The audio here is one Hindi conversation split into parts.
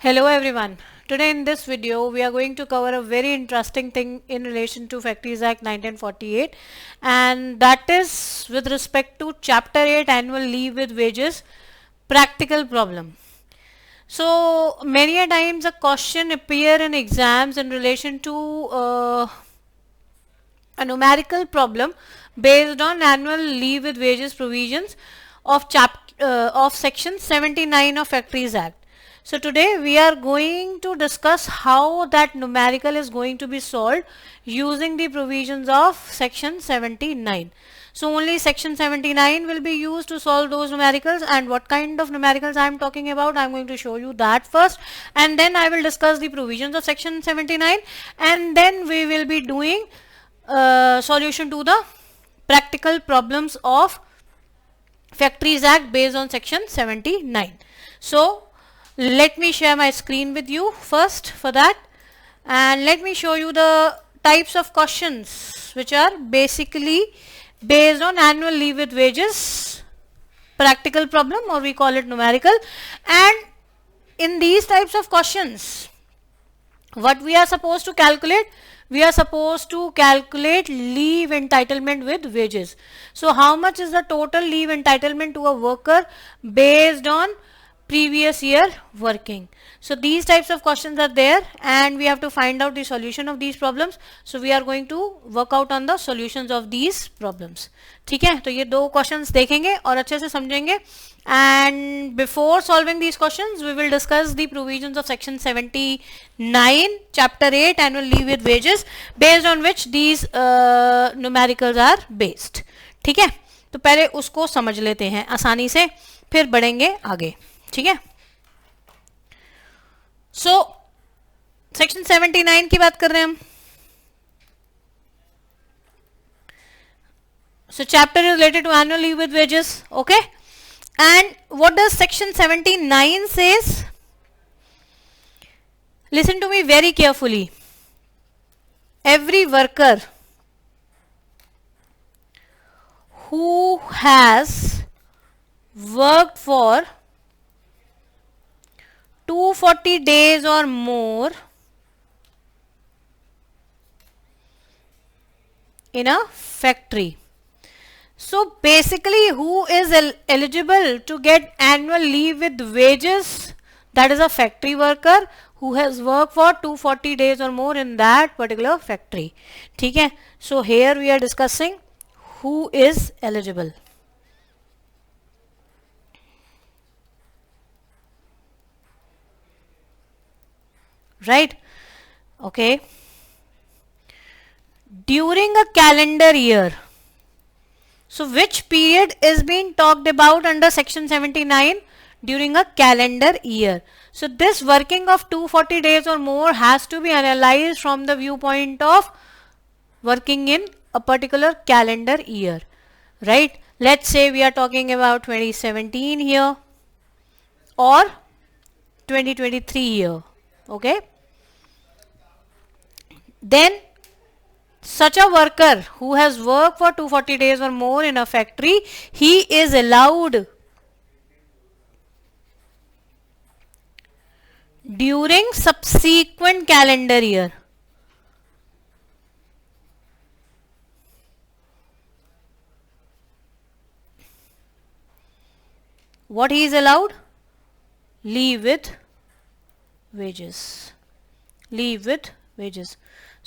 Hello everyone. Today in this video we are going to cover a very interesting thing in relation to Factories Act 1948, and that is with respect to Chapter 8 Annual Leave with Wages practical problem. So many a times a question appear in exams in relation to a numerical problem based on annual leave with wages provisions of section 79 of Factories Act. So today we are going to discuss how that numerical is going to be solved using the provisions of section 79. So only section 79 will be used to solve those numericals, and what kind of numericals I am talking about, I am going to show you that first, and then I will discuss the provisions of section 79, and then we will be doing solution to the practical problems of Factories Act based on section 79. So let me share my screen with you first for that, and let me show you the types of questions which are basically based on annual leave with wages practical problem, or we call it numerical. And in these types of questions, what we are supposed to calculate? We are supposed to calculate leave entitlement with wages. So how much is the total leave entitlement to a worker based on previous year working? So these types of questions are there, and we have to find out the solution of these problems. So we are going to work out on the solutions of these problems. ठीक है, तो ये दो questions देखेंगे और अच्छे से समझेंगे. And before solving these questions, we will discuss the provisions of section 79 chapter 8 annual leave with wages, based on which these numericals are based. ठीक है, तो पहले उसको समझ लेते हैं आसानी से, फिर बढ़ेंगे आगे. ठीक है, सो सेक्शन 79 की बात कर रहे हैं हम. So chapter is related to annual leave with wages. Okay, and what does section 79 says? Listen to me very carefully. Every worker who has worked for 240 days or more in a factory. So basically, who is eligible to get annual leave with wages? That is a factory worker who has worked for 240 days or more in that particular factory. ठीक है, so here we are discussing who is eligible. Right? Okay. During a calendar year. So which period is being talked about under section 79? During a calendar year. So this working of 240 days or more has to be analyzed from the viewpoint of working in a particular calendar year. Right? Let's say we are talking about 2017 here or 2023 here. Okay? Then such a worker who has worked for 240 days or more in a factory, he is allowed during subsequent calendar year. What he is allowed? Leave with wages. Leave with wages.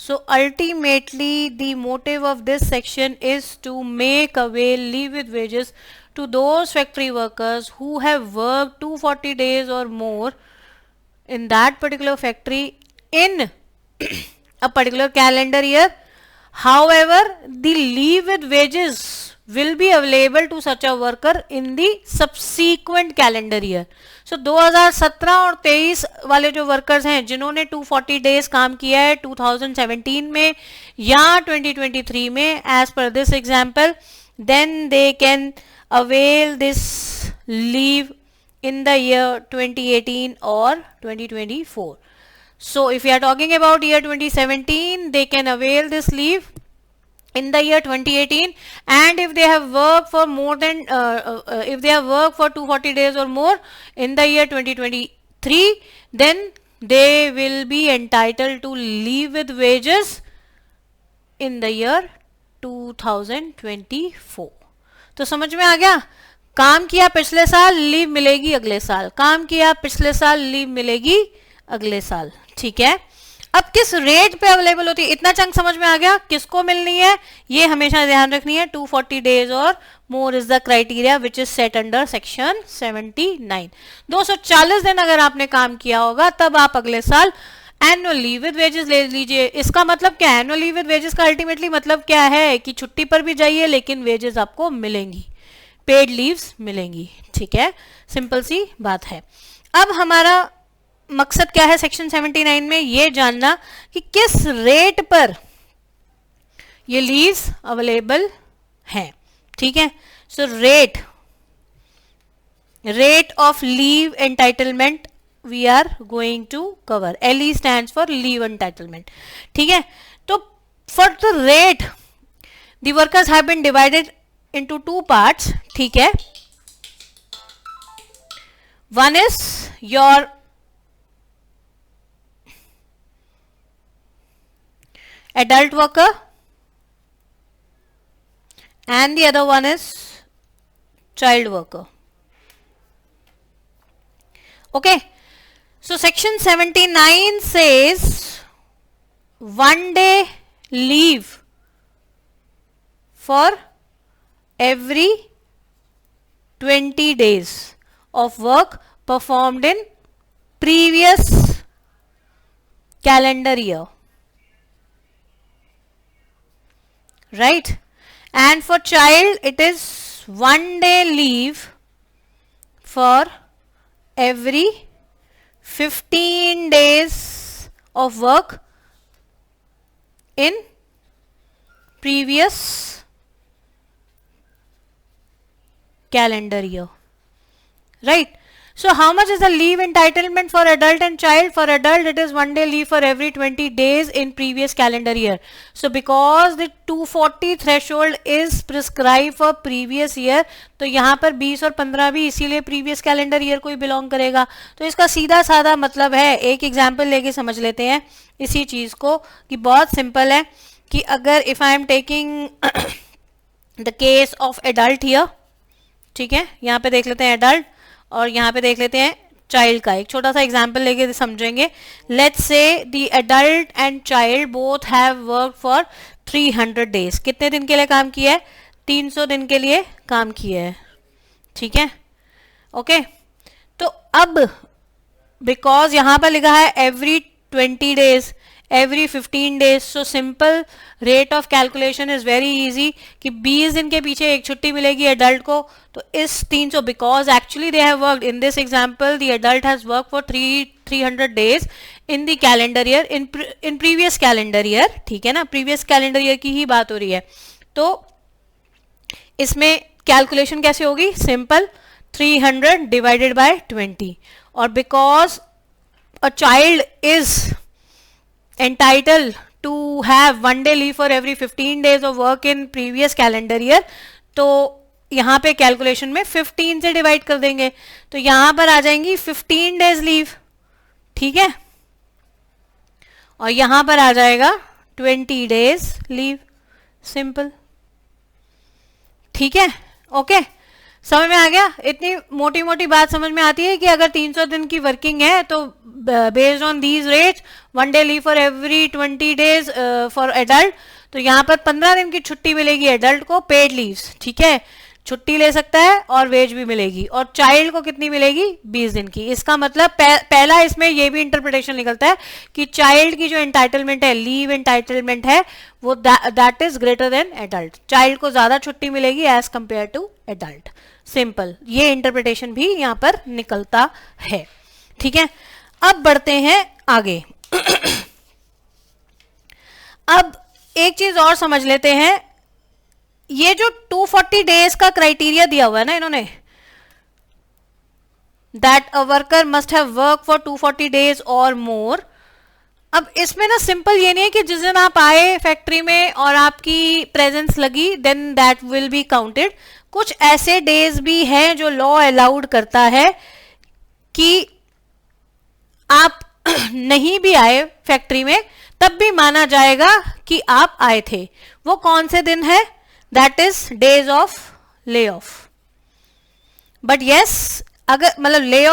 So ultimately the motive of this section is to make avail leave with wages to those factory workers who have worked 240 days or more in that particular factory in a particular calendar year. However, the leave with wages will be available to such a worker in the subsequent calendar year. So 2017 और 23 वाले जो वर्कर्स हैं जिन्होंने 240 डेज काम किया है 2017 में या 2023 में, as per this example, then they can avail this leave in the year 2018 or 2024. So if we are talking about year 2017, they can avail this leave in the year 2018, and if they have worked for more than if they have worked for 240 days or more in the year 2023, 3, then they will be entitled to leave with wages in the year 2024. तो समझ में आ गया, काम किया पिछले साल, लीव मिलेगी अगले साल, काम किया पिछले साल, लीव मिलेगी अगले साल. ठीक है, अब किस रेट पे अवेलेबल होती है, इतना चंक समझ में आ गया. किसको मिलनी है ये हमेशा ध्यान रखनी है. 240 डेज और more is the criteria which is set under section 79. 240 दिन अगर आपने काम किया होगा तब आप अगले साल एनुअल लीव विद वेजेस ले लीजिए. इसका मतलब क्या है, एनुअल लीव विद वेजेस का अल्टीमेटली मतलब क्या है कि छुट्टी पर भी जाइए लेकिन वेजेस आपको मिलेंगी, पेड लीव्स मिलेंगी. ठीक है, सिंपल सी बात है. अब हमारा मकसद क्या है सेक्शन 79 में, ये जानना कि किस रेट पर ये लीव्स अवेलेबल हैं. ठीक है, so rate of leave entitlement we are going to cover. LE stands for leave entitlement. ठीक है, तो for the rate the workers have been divided into two parts. ठीक है, one is your adult worker and the other one is child worker. Okay, so section 79 says 1 day leave for every 20 days of work performed in previous calendar year, right? And for child it is 1 day leave for every 15 days of work in previous calendar year, right? So how much is the leave entitlement for adult and child? For adult it is 1 day leave for every 20 days in previous calendar year. So because the 240 threshold is prescribed for previous year, तो यहाँ पर 20 और 15 भी इसीलिए previous calendar year को ही belong करेगा. तो इसका सीधा साधा मतलब है, एक एग्जाम्पल लेके समझ लेते हैं इसी चीज को कि बहुत सिंपल है कि अगर if I am taking the case of adult here, ठीक है, यहाँ पे देख लेते हैं adult और यहाँ पे देख लेते हैं चाइल्ड का. एक छोटा सा एग्जाम्पल लेके समझेंगे. Let's say the adult and child both have work for 300 days. कितने दिन के लिए काम किया है? 300 दिन के लिए काम किया है. ठीक है, ओके. तो अब बिकॉज यहाँ पर लिखा है every 20 days, every 15 days, so simple rate of calculation is very easy कि 20 दिन के पीछे एक छुट्टी मिलेगी एडल्ट को. तो इस 300, because actually they have worked in this example the adult has work for 300 days in the calendar year, in previous calendar year. ठीक है ना, प्रीवियस कैलेंडर ईयर की ही बात हो रही है. तो इसमें कैलकुलेशन कैसे होगी? Simple, 300 divided by 20. और because a child is entitled to have 1 day leave for every 15 days of work in previous calendar year, तो यहाँ पे कैलकुलेशन में 15 से डिवाइड कर देंगे तो यहाँ पर आ जाएंगी 15 डेज लीव. ठीक है, और यहाँ पर आ जाएगा 20 डेज लीव. सिंपल. ठीक है, ओके. समझ में आ गया? इतनी मोटी मोटी बात समझ में आती है कि अगर 300 दिन की वर्किंग है तो based on these rates 1 day leave for every 20 days for adult, तो यहाँ पर 15 दिन की छुट्टी मिलेगी एडल्ट को, पेड लीव्स. ठीक है, छुट्टी ले सकता है और वेज भी मिलेगी. और चाइल्ड को कितनी मिलेगी? 20 दिन की. इसका मतलब पहला इसमें ये भी इंटरप्रिटेशन निकलता है कि चाइल्ड की जो एंटाइटलमेंट है, लीव एंटाइटलमेंट है, वो that is greater then adult. Child को ज्यादा छुट्टी मिलेगी as compare to adult. Simple, ये इंटरप्रिटेशन भी यहाँ पर निकलता है. ठीक है, अब बढ़ते हैं आगे. अब एक चीज और समझ लेते हैं. ये जो 240 डेज का क्राइटेरिया दिया हुआ है ना इन्होंने, that a worker must have work for 240 days और मोर. अब इसमें ना सिंपल ये नहीं है कि जिस दिन आप आए फैक्ट्री में और आपकी प्रेजेंस लगी then that will be counted. कुछ ऐसे डेज भी हैं जो लॉ अलाउड करता है कि आप नहीं भी आए फैक्ट्री में तब भी माना जाएगा कि आप आए थे। वो कौन से दिन है? That is days of lay off. But yes, अगर मतलब ले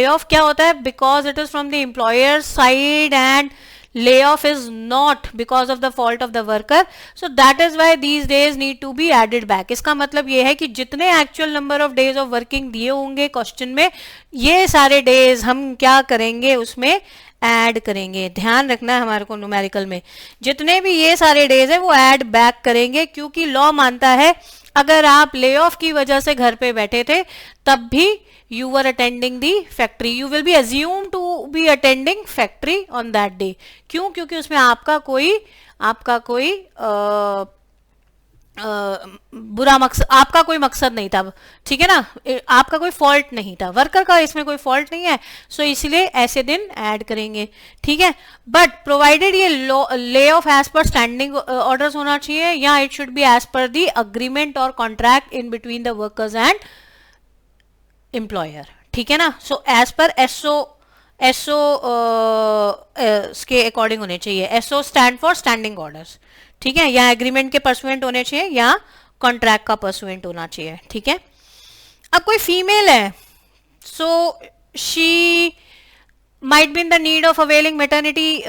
ऑफ क्या होता है? Because it is from the employer side and layoff is not because of the fault of the worker, so that is why these days need to be added back। इसका मतलब ये है कि जितने actual number of days of working दिए होंगे क्वेश्चन में, ये सारे days हम क्या करेंगे? उसमें ऐड करेंगे। ध्यान रखना है हमारे को न्यूमेरिकल में जितने भी ये सारे डेज है वो ऐड बैक करेंगे, क्योंकि लॉ मानता है अगर आप ले ऑफ की वजह से घर पे बैठे थे तब भी you were attending the factory, you will be assumed to be attending factory on that day। क्यों? क्योंकि उसमें आपका कोई बुरा मकसद, आपका कोई मकसद नहीं था, ठीक है ना, आपका कोई फॉल्ट नहीं था, वर्कर का इसमें कोई फॉल्ट नहीं है, सो इसलिए ऐसे दिन ऐड करेंगे, ठीक है। बट प्रोवाइडेड ये lay off as per standing orders होना चाहिए, या it should be as per the agreement और contract in between the workers and employer, ठीक है ना। सो एज पर एसओ के अकॉर्डिंग होने चाहिए। SO stand for standing orders, ठीक है, या एग्रीमेंट के परसुएंट होने चाहिए या कॉन्ट्रैक्ट का परसुएंट होना चाहिए, ठीक है। अब कोई फीमेल है, so she might be in the need of availing maternity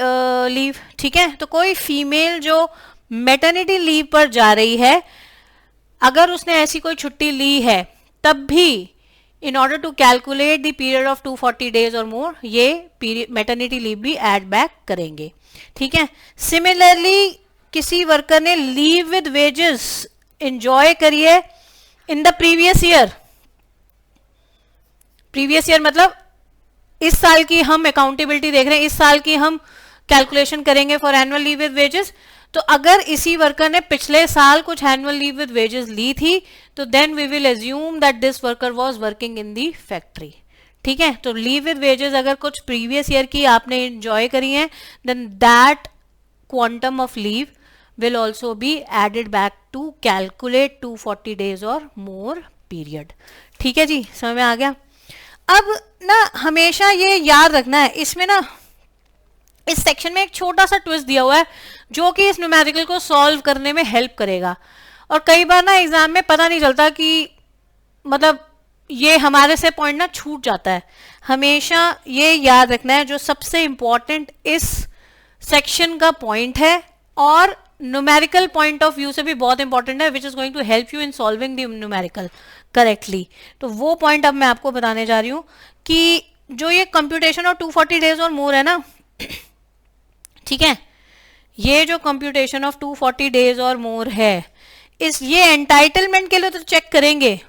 leave, ठीक है। तो कोई फीमेल जो मैटरनिटी लीव पर जा रही है, अगर उसने ऐसी कोई छुट्टी ली है तब भी in order to calculate the period of 240 days or more ये maternity leave भी add back करेंगे, ठीक है। Similarly किसी वर्कर ने लीव विद वेजेस enjoy करी है in the previous year मतलब इस साल की हम अकाउंटेबिलिटी देख रहे हैं, इस साल की हम कैलकुलेशन करेंगे for annual leave with wages. तो अगर इसी वर्कर ने पिछले साल कुछ एनुअल लीव विद वेजेस ली थी तो then we will assume that this worker was working in the factory, ठीक है। तो लीव विद वेजेस अगर कुछ प्रीवियस ईयर की आपने एंजॉय करी है then that quantum of leave will also be added back to calculate 240 days और मोर पीरियड, ठीक है जी, समझ में आ गया। अब ना हमेशा ये याद रखना है, इसमें ना इस सेक्शन में एक छोटा सा ट्विस्ट दिया हुआ है जो कि इस न्यूमेरिकल को सॉल्व करने में हेल्प करेगा। और कई बार ना एग्जाम में पता नहीं चलता कि मतलब ये हमारे से पॉइंट ना छूट जाता है। हमेशा ये याद रखना है जो सबसे इंपॉर्टेंट इस सेक्शन का पॉइंट है और न्यूमेरिकल पॉइंट ऑफ व्यू से भी बहुत इंपॉर्टेंट है, which is going to help you in solving the numerical correctly. तो वो पॉइंट अब मैं आपको बताने जा रही हूँ कि जो ये कंप्यूटेशन और 240 डेज और मोर है ना, ठीक है, ये जो कंप्यूटेशन ऑफ 240 डेज और मोर है, इस ये एंटाइटलमेंट के लिए तो चेक करेंगे।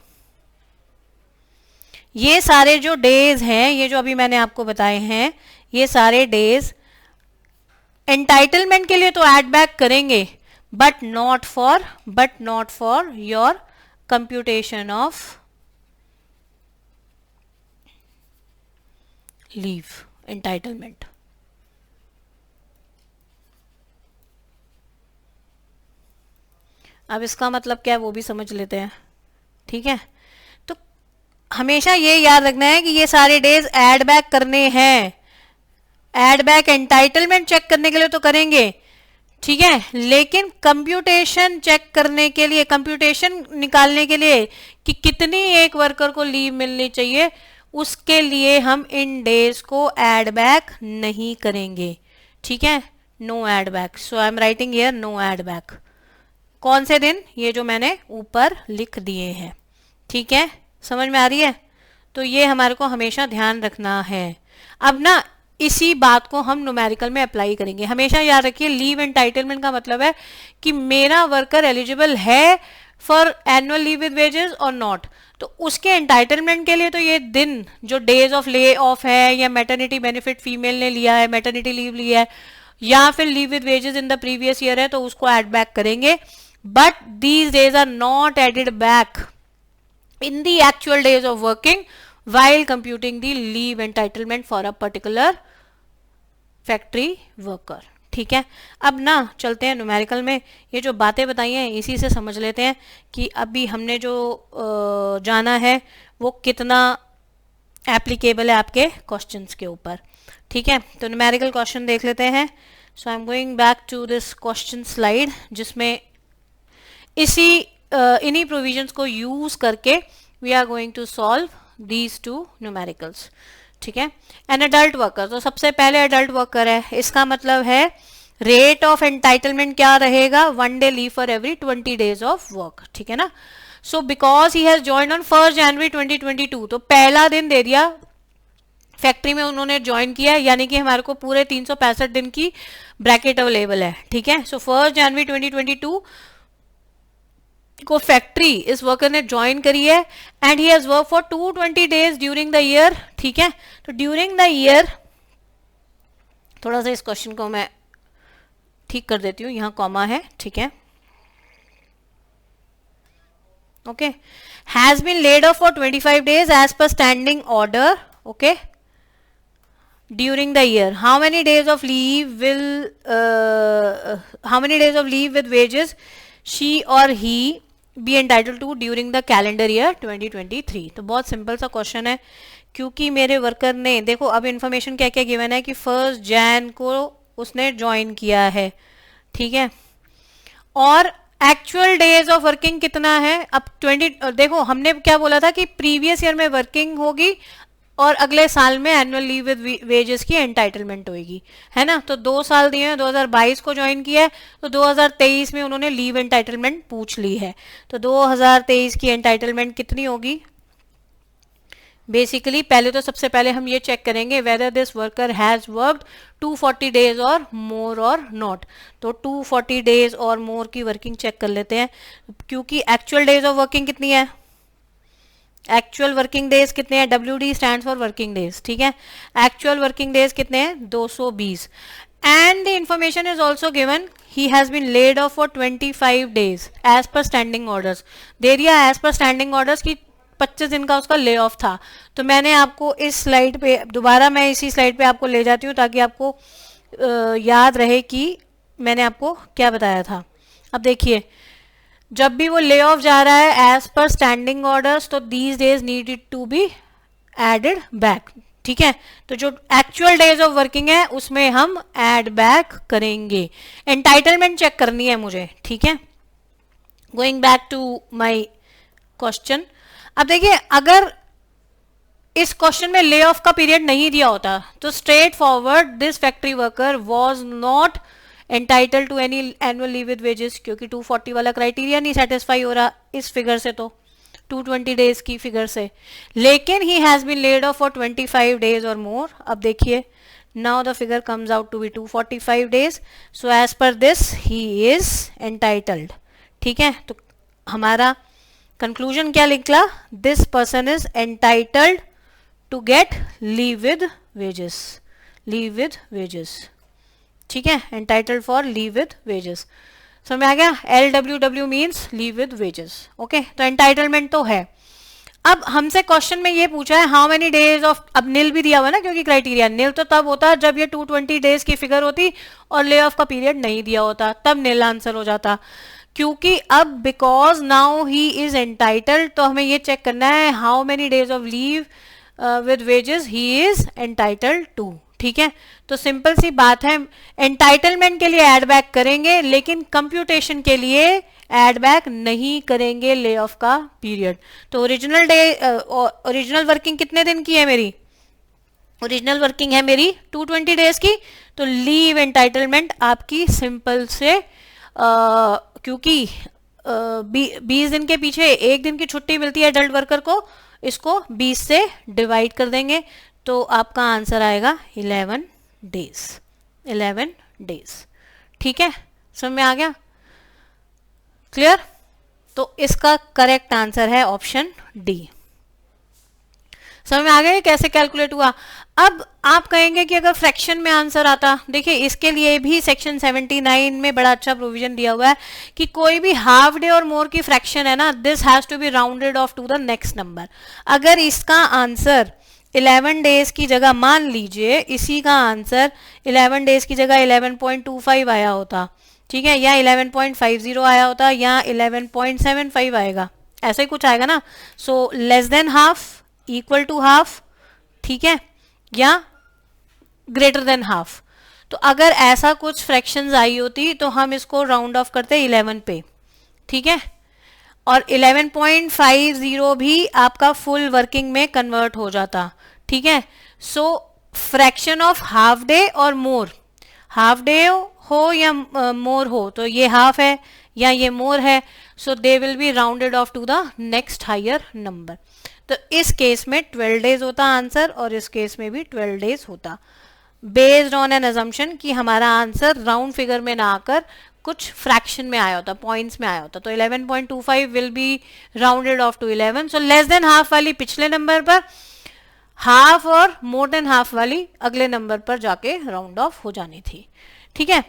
ये सारे जो डेज हैं, ये जो अभी मैंने आपको बताए हैं, ये सारे डेज एंटाइटलमेंट के लिए तो ऐड बैक करेंगे, but not for your computation of leave entitlement. अब इसका मतलब क्या है वो भी समझ लेते हैं, ठीक है। तो हमेशा ये याद रखना है कि ये सारे डेज ऐड बैक करने हैं, ऐड बैक एंटाइटलमेंट चेक करने के लिए तो करेंगे, ठीक है, लेकिन कंप्यूटेशन चेक करने के लिए, कंप्यूटेशन निकालने के लिए कि कितनी एक वर्कर को लीव मिलनी चाहिए, उसके लिए हम इन डेज को ऐड बैक नहीं करेंगे, ठीक है, no add back. So I am writing here no add back. कौन से दिन? ये जो मैंने ऊपर लिख दिए हैं, ठीक है, समझ में आ रही है। तो ये हमारे को हमेशा ध्यान रखना है। अब ना इसी बात को हम न्यूमेरिकल में अप्लाई करेंगे। हमेशा याद रखिए लीव एंटाइटलमेंट का मतलब है कि मेरा वर्कर एलिजिबल है for annual leave with wages और नॉट। तो उसके एंटाइटलमेंट के लिए तो ये दिन जो डेज ऑफ ले ऑफ है या मैटरनिटी बेनिफिट फीमेल ने लिया है, मैटरनिटी लीव लिया है, या फिर leave with wages in the previous year है, तो उसको ऐड बैक करेंगे। But these days are not added back in the actual days of working while computing the leave entitlement for a particular factory worker, ठीक है। अब ना चलते हैं न्यूमेरिकल में। ये जो बातें बताई हैं इसी से समझ लेते हैं कि अभी हमने जो जाना है वो कितना एप्लीकेबल है आपके क्वेश्चंस के ऊपर, ठीक है। तो न्यूमेरिकल क्वेश्चन देख लेते हैं। So I am going back to this question slide, जिसमें इन्हीं प्रोविजंस को यूज करके we are going to solve these two numericals, ठीक है। एन अडल्ट वर्कर, तो सबसे पहले अडल्ट वर्कर है, इसका मतलब है रेट ऑफ एंटाइटलमेंट क्या रहेगा, 1 day leave for every 20 days of work, ठीक है ना। So because he has join on 1 जनवरी 2022, तो पहला दिन दे दिया फैक्ट्री में उन्होंने ज्वाइन किया, यानी कि हमारे को पूरे 365 दिन की ब्रैकेट अवेलेबल है, ठीक है। सो 1 जनवरी 2022 को फैक्ट्री इस वर्कर ने ज्वाइन करी है and he has work for 220 days during the year, ठीक है। तो ड्यूरिंग द ईयर, थोड़ा सा इस क्वेश्चन को मैं ठीक कर देती हूँ, यहां कॉमा है, ठीक है। Okay, has been laid off for 25 days as per standing order, okay, during the year. How many days of leave with wages she or he be entitled to during the calendar year 2023? तो बहुत सिंपल सा क्वेश्चन है, क्योंकि मेरे वर्कर ने, देखो अब इन्फॉर्मेशन क्या क्या गिवन है कि 1 जैन को उसने ज्वाइन किया है, ठीक है, और एक्चुअल डेज ऑफ वर्किंग कितना है, अब 20, देखो हमने क्या बोला था कि प्रीवियस ईयर में वर्किंग होगी और अगले साल में एनुअल लीव विद वेजेस की एंटाइटलमेंट होगी, है ना। तो 2 साल दिए हैं, 2022 को ज्वाइन किया है, तो 2023 में उन्होंने लीव एंटाइटलमेंट पूछ ली है। तो 2023 की एंटाइटलमेंट कितनी होगी, बेसिकली पहले तो सबसे पहले हम ये चेक करेंगे whether this worker has worked 240 days और मोर और नॉट। तो 240 डेज और मोर की वर्किंग चेक कर लेते हैं, क्योंकि एक्चुअल डेज ऑफ वर्किंग कितनी है, एक्चुअल वर्किंग डेज कितने हैं, WD stand for working days, ठीक है। एक्चुअल वर्किंग डेज कितने हैं, 220, and the information is also given he has been laid off for 25 days as per standing orders, दे दिया एज पर स्टैंडिंग ऑर्डर्स की 25 दिन का उसका ले ऑफ था। तो मैंने आपको इस स्लाइड पे दोबारा, मैं इसी स्लाइड पे आपको ले जाती हूँ ताकि आपको याद रहे कि मैंने आपको क्या बताया था। अब देखिए, जब भी वो ले ऑफ जा रहा है एज पर स्टैंडिंग ऑर्डर्स, तो these days needed to be added back, ठीक है। तो जो एक्चुअल डेज ऑफ वर्किंग है उसमें हम ऐड बैक करेंगे, एंटाइटलमेंट चेक करनी है मुझे, ठीक है। Going back to my question, अब देखिए अगर इस क्वेश्चन में ले ऑफ का पीरियड नहीं दिया होता तो straightforward this factory worker was not entitle to any annual leave with wages, क्योंकि 240 वाला क्राइटेरिया नहीं सेटिस्फाई हो रहा इस फिगर से, तो 220 डेज की फिगर से, लेकिन he has been laid off for 25 days और मोर। अब देखिए, now the figure comes out to be 245 days, so as per this he is entitled, ठीक है। तो हमारा कंक्लूजन क्या निकला, this person is entitled to get leave with wages, leave with wages, ठीक है, entitled for leave with wages, समझ आ गया। LWW means leave with wages, okay. तो एंटाइटलमेंट तो है। अब हमसे क्वेश्चन में ये पूछा है हाउ मेनी डेज ऑफ, अब नील भी दिया हुआ ना, क्योंकि क्राइटेरिया नील तो तब होता जब ये 220 डेज की फिगर होती और ले ऑफ का पीरियड नहीं दिया होता, तब नील आंसर हो जाता। क्योंकि अब because now he is entitled, तो हमें ये चेक करना है how many days of leave with wages he is entitled to, ठीक है। तो सिंपल सी बात है, एंटाइटलमेंट के लिए ऐड बैक करेंगे, लेकिन कंप्यूटेशन के लिए ऐड बैक नहीं करेंगे ले ऑफ का पीरियड। तो ओरिजिनल वर्किंग कितने दिन की है मेरी, ओरिजिनल वर्किंग है मेरी 220 डेज की, तो लीव एंटाइटलमेंट आपकी सिंपल से क्योंकि 20 दिन के पीछे 1 दिन की छुट्टी मिलती है एडल्ट वर्कर को, इसको 20 से डिवाइड कर देंगे, तो आपका आंसर आएगा 11 डेज, 11 डेज, ठीक है। समझ में आ गया, क्लियर। तो इसका करेक्ट आंसर है ऑप्शन डी। समझ में आ गया कैसे कैलकुलेट हुआ। अब आप कहेंगे कि अगर फ्रैक्शन में आंसर आता, देखिए इसके लिए भी सेक्शन 79 में बड़ा अच्छा प्रोविजन दिया हुआ है कि कोई भी हाफ डे और मोर की फ्रैक्शन है ना, this has to be rounded off to the next number. अगर इसका आंसर 11 डेज की जगह, मान लीजिए इसी का आंसर 11 डेज की जगह 11.25 आया होता, ठीक है, या 11.50 आया होता, या 11.75 आएगा, ऐसा ही कुछ आएगा ना। So less than half, equal to half, ठीक है, या ग्रेटर देन हाफ। तो अगर ऐसा कुछ फ्रैक्शंस आई होती तो हम इसको राउंड ऑफ करते 11 पे, ठीक है, और 11.50 भी आपका फुल वर्किंग में कन्वर्ट हो जाता, ठीक है। सो फ्रैक्शन ऑफ हाफ डे और मोर, हाफ डे हो या मोर हो, तो ये हाफ है या ये मोर है, so they will be rounded off to the next higher number. तो इस केस में 12 डेज होता आंसर और इस केस में भी 12 डेज होता, बेस्ड ऑन एन अजम्पशन कि हमारा आंसर राउंड फिगर में ना आकर कुछ फ्रैक्शन में आया होता, पॉइंट्स में आया होता। तो 11.25 will be rounded off to 11। So less than half वाली पिछले नंबर पर, हाफ और मोर देन हाफ वाली अगले नंबर पर जाके राउंड ऑफ हो जानी थी, ठीक है।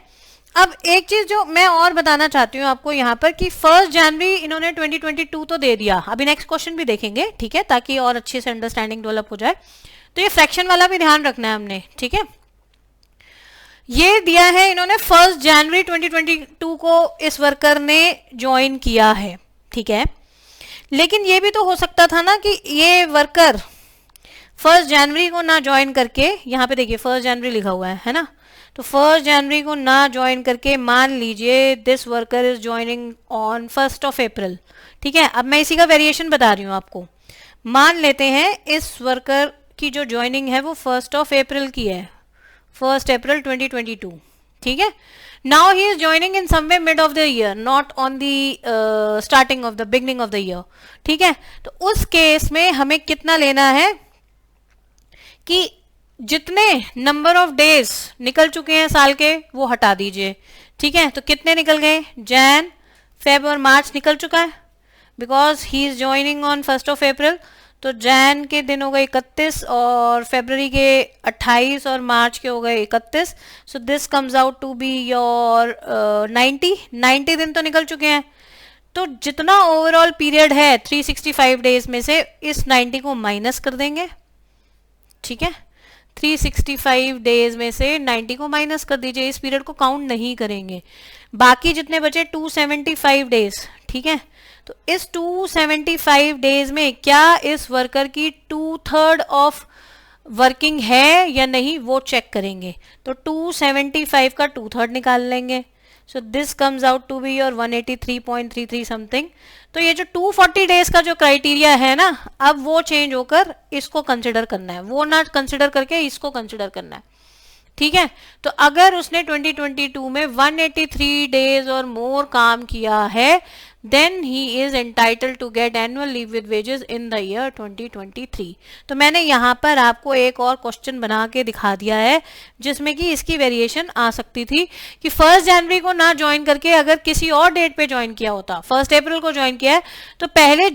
अब एक चीज जो मैं और बताना चाहती हूँ आपको यहाँ पर कि 1 जनवरी इन्होंने 2022 तो दे दिया, अभी नेक्स्ट क्वेश्चन भी देखेंगे, ठीक है, ताकि और अच्छे से अंडरस्टैंडिंग डेवलप हो जाए। तो ये फ्रैक्शन वाला भी ध्यान रखना है हमने, ठीक है। ये दिया है इन्होंने 1 जनवरी 2022 को इस वर्कर ने ज्वाइन किया है, ठीक है, लेकिन ये भी तो हो सकता था ना कि ये वर्कर 1 जनवरी को ना ज्वाइन करके, यहाँ पे देखिए 1 जनवरी लिखा हुआ है ना, तो 1 जनवरी को ना ज्वाइन करके मान लीजिए this worker is joining on 1 अप्रैल, ठीक है। अब मैं इसी का वेरिएशन बता रही हूँ आपको। मान लेते हैं इस वर्कर की जो ज्वाइनिंग है वो 1 अप्रैल की है, 1 अप्रैल 2022, ठीक है। Now he is joining in someway mid of the year, not on the starting of the beginning of the year, ठीक है। तो उस केस में हमें कितना लेना है कि जितने नंबर ऑफ डेज निकल चुके हैं साल के वो हटा दीजिए, ठीक है। तो कितने निकल गए, जैन, फेब और मार्च निकल चुका है, because he is joining on 1 अप्रैल। तो जैन के दिन हो गए 31 और फरवरी के 28 और मार्च के हो गए 31। So this comes out to be your 90 दिन तो निकल चुके हैं। तो जितना ओवरऑल पीरियड है 365 डेज में से इस 90 को माइनस कर देंगे, ठीक है। 365 डेज में से 90 को माइनस कर दीजिए, इस पीरियड को काउंट नहीं करेंगे। बाकी जितने बचे 275 डेज, ठीक है। तो इस 275 डेज में क्या इस वर्कर की 2/3 ऑफ वर्किंग है या नहीं वो चेक करेंगे। तो 275 का 2/3 निकाल लेंगे। So this comes out to be your 183.33 something. तो ये जो 240 डेज का जो क्राइटेरिया है ना, अब वो चेंज होकर इसको कंसिडर करना है, वो ना कंसिडर करके इसको कंसिडर करना है, ठीक है। तो अगर उसने 2022 में 183 डेज और मोर काम किया है, then he is entitled to get annual leave with wages in the year 2023। तो मैंने यहाँ पर आपको एक और क्वेश्चन बना के दिखा दिया है जिसमें कि इसकी वेरिएशन आ सकती थी कि 1 जनवरी को ना ज्वाइन करके अगर किसी और डेट पे ज्वाइन किया होता, 1 अप्रैल को ज्वाइन किया है, तो पहले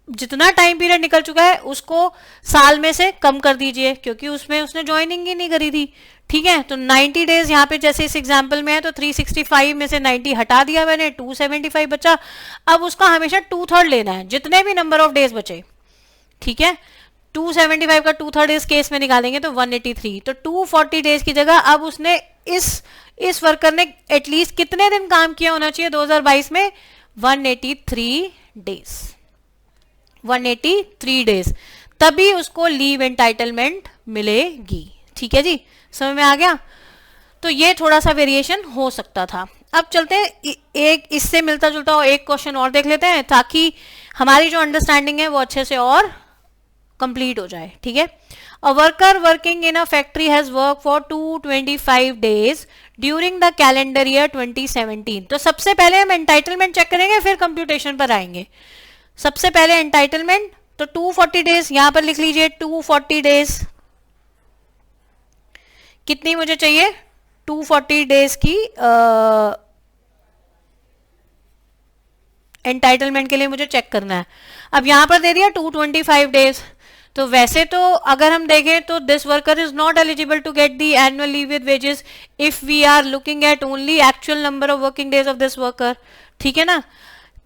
जितना टाइम पीरियड निकल चुका है उसको साल में से कम कर दीजिए, क्योंकि उसमें उसने ज्वाइनिंग ही नहीं करी थी, ठीक है। तो 90 डेज यहाँ पे जैसे इस एग्जाम्पल में है, तो 365 में से 90 हटा दिया मैंने, 275 बचा। अब उसका हमेशा 2/3 लेना है जितने भी नंबर ऑफ डेज बचे, ठीक है। 275 का 2/3 इस केस में निकालेंगे तो 183। तो 240 डेज की जगह अब उसने इस वर्कर ने एटलीस्ट कितने दिन काम किया होना चाहिए 2022 में, 183 डेज, 183 डेज, तभी उसको लीव एंटाइटलमेंट मिलेगी, ठीक है जी, समझ में आ गया। तो ये थोड़ा सा वेरिएशन हो सकता था। अब चलते हैं एक इससे मिलता जुलता एक क्वेश्चन और देख लेते हैं ताकि हमारी जो अंडरस्टैंडिंग है वो अच्छे से और कंप्लीट हो जाए, ठीक है। A worker working in a factory has work for 225 days during the calendar year 2017। तो सबसे पहले हम एंटाइटलमेंट चेक करेंगे, फिर कंप्यूटेशन पर आएंगे। सबसे पहले एंटाइटलमेंट, तो 240 डेज यहां पर लिख लीजिए। 240 डेज कितनी मुझे चाहिए, 240 डेज की एंटाइटलमेंट के लिए मुझे चेक करना है। अब यहां पर दे दिया 225 डेज। तो वैसे तो अगर हम देखें तो this worker is not eligible to get the annual leave with wages if we are looking at only actual number of working days of this worker, ठीक है ना।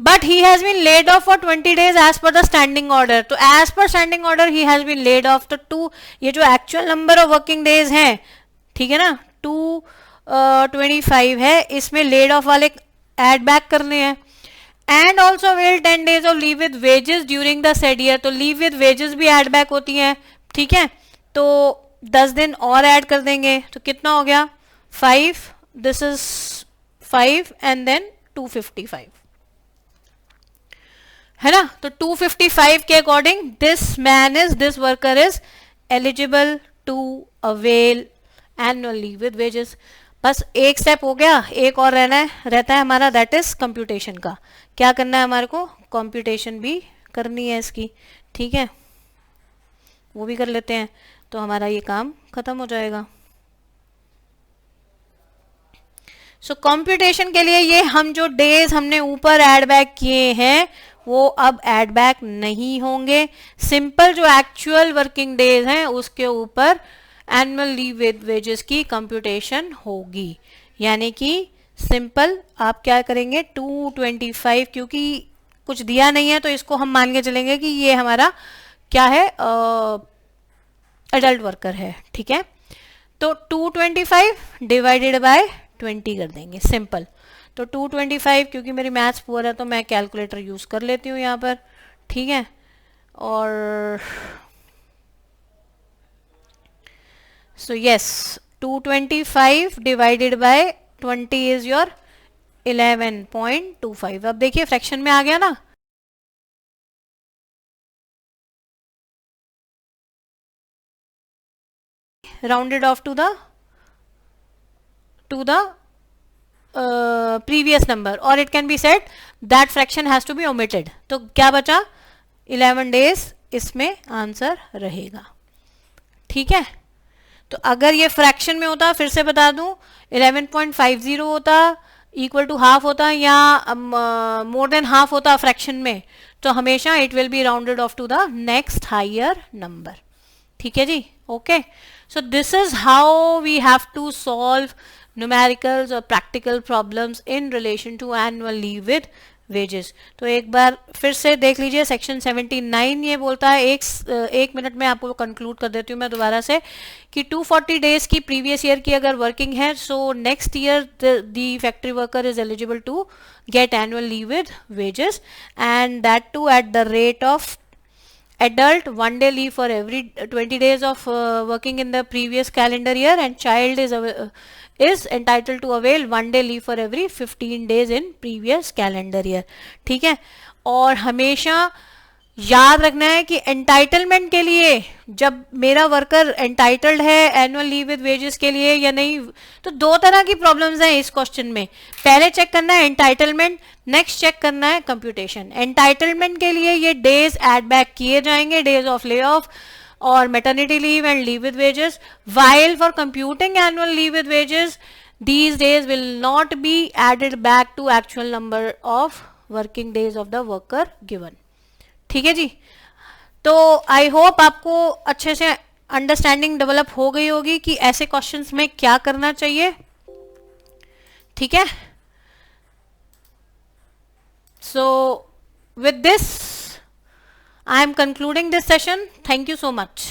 But he has been laid off for 20 days as per the standing order. तो as per standing order he has been laid off. तो ये जो actual number of working days हैं, ठीक है ना, 225 है, इसमें लेड ऑफ वाले ऐड बैक करने हैं। And also avail 10 days of leave with wages during the said year. तो लीव विद वेजेस भी एड बैक होती हैं. ठीक है, तो 10 दिन और ऐड कर देंगे तो कितना हो गया 5. दिस इज 5 एंड देन 255 है ना. तो 255 के according this worker is eligible to avail annual leave with wages. बस एक स्टेप हो गया, एक और रहता है हमारा, दैट इज कंप्यूटेशन का. क्या करना है हमारे को, कंप्यूटेशन भी करनी है इसकी. ठीक है, वो भी कर लेते हैं तो हमारा ये काम खत्म हो जाएगा. सो कंप्यूटेशन के लिए ये हम जो डेज हमने ऊपर ऐड बैक किए हैं वो अब ऐड बैक नहीं होंगे. सिंपल जो एक्चुअल वर्किंग डेज हैं उसके ऊपर एनुअल लीव विद वेजेस की कंप्यूटेशन होगी. यानी कि सिंपल आप क्या करेंगे 225, क्योंकि कुछ दिया नहीं है तो इसको हम मान के चलेंगे कि ये हमारा क्या है, एडल्ट वर्कर है. ठीक है, तो 225 डिवाइडेड बाय 20 कर देंगे सिंपल. तो 225, क्योंकि मेरी मैथ्स पुअर है तो मैं कैलकुलेटर यूज कर लेती हूँ यहाँ पर. ठीक है, और so yes 225 divided by 20 is your 11.25. अब देखिए फ्रैक्शन में आ गया ना. Rounded off to the previous number, or it can be said that fraction has to be omitted. तो क्या बचा 11 days इसमें आंसर रहेगा. ठीक है, तो अगर ये फ्रैक्शन में होता, फिर से बता दूं 11.50 होता, इक्वल टू हाफ होता, या मोर देन हाफ होता फ्रैक्शन में, तो हमेशा it will be rounded off to the next higher number. ठीक है जी, okay. So this is how we have to solve numericals और practical problems in relation to annual leave with wages. तो एक बार फिर से देख लीजिए सेक्शन 79 ये बोलता है, एक मिनट में आपको कंक्लूड कर देती हूँ मैं दोबारा से, कि 240 डेज की प्रीवियस ईयर की अगर वर्किंग है, so next year the factory worker is eligible to get annual leave with wages, and that too at the rate of adult 1 day leave for every 20 days of working in the previous calendar year, and child is entitled to avail 1 day leave for every 15 days in previous calendar year. ठीक है, और हमेशा याद रखना है कि एंटाइटलमेंट के लिए जब मेरा वर्कर एंटाइटल्ड है एनुअल लीव विद वेजेस के लिए या नहीं, तो दो तरह की प्रॉब्लम्स हैं इस क्वेश्चन में. पहले चेक करना है एंटाइटलमेंट, नेक्स्ट चेक करना है कंप्यूटेशन. एंटाइटलमेंट के लिए ये डेज एड बैक किए जाएंगे, डेज ऑफ ले ऑफ और maternity leave and leave with wages. while for computing annual leave with wages, these days will not be added back to actual number of working days of the worker given. ठीक है जी, तो आई होप आपको अच्छे से अंडरस्टैंडिंग डेवलप हो गई होगी कि ऐसे क्वेश्चंस में क्या करना चाहिए. ठीक है, so with this I am concluding this session. Thank you so much.